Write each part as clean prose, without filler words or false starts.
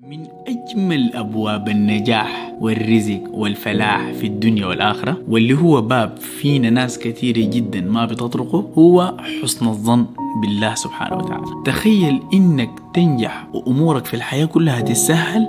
من أجمل أبواب النجاح والرزق والفلاح في الدنيا والآخرة، واللي هو باب فينا ناس كثيرة جدا ما بتطرقه، هو حسن الظن بالله سبحانه وتعالى. تخيل إنك تنجح وأمورك في الحياة كلها تتسهل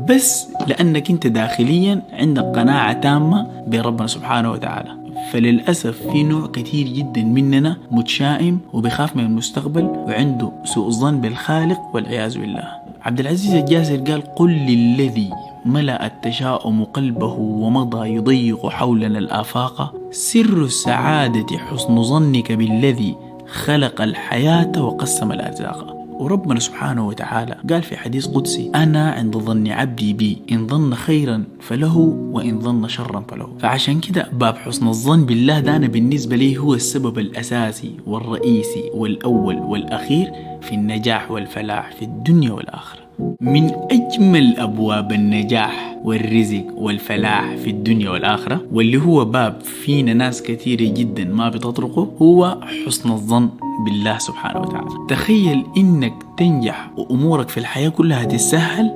بس لأنك أنت داخليا عندك قناعة تامة بربنا سبحانه وتعالى. فللأسف في نوع كثير جدا مننا متشائم وبيخاف من المستقبل وعنده سوء الظن بالخالق والعياذ بالله. عبد العزيز الجاسر قال: قل للذي ملأ التشاؤم قلبه ومضى يضيق حولنا الآفاق، سر السعادة حسن ظنك بالذي خلق الحياة وقسم الأرزاق. وربنا سبحانه وتعالى قال في حديث قدسي: أنا عند ظن عبدي بي، إن ظن خيرا فله وإن ظن شرا فله. فعشان كده باب حسن الظن بالله ده أنا بالنسبة لي هو السبب الأساسي والرئيسي والأول والأخير في النجاح والفلاح في الدنيا والآخرة. من أجمل أبواب النجاح والرزق والفلاح في الدنيا والآخرة، واللي هو باب فينا ناس كثيرة جدا ما بتطرقه، هو حسن الظن بالله سبحانه وتعالى. تخيل إنك تنجح وأمورك في الحياة كلها تتسهل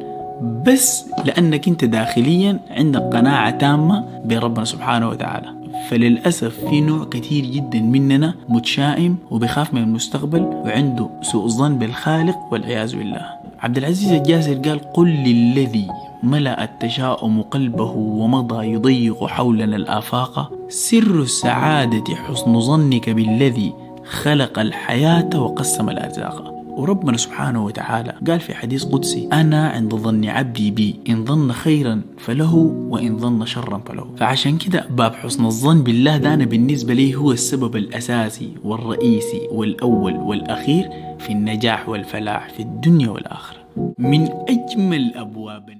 بس لأنك أنت داخليا عندك قناعة تامة بربنا سبحانه وتعالى. فللأسف في نوع كثير جدا مننا متشائم وبيخاف من المستقبل وعنده سوء الظن بالخالق والعياذ بالله. عبد العزيز الجاسر قال: قل للذي ملأ التشاؤم قلبه ومضى يضيق حولنا الآفاق، سر السعادة حسن ظنك بالذي خلق الحياة وقسم الأرزاق. وربنا سبحانه وتعالى قال في حديث قدسي: أنا عند ظن عبدي بي، إن ظن خيرا فله وإن ظن شرا فله. فعشان كده باب حسن الظن بالله ده أنا بالنسبة لي هو السبب الأساسي والرئيسي والأول والأخير في النجاح والفلاح في الدنيا والآخرة. من أجمل أبواب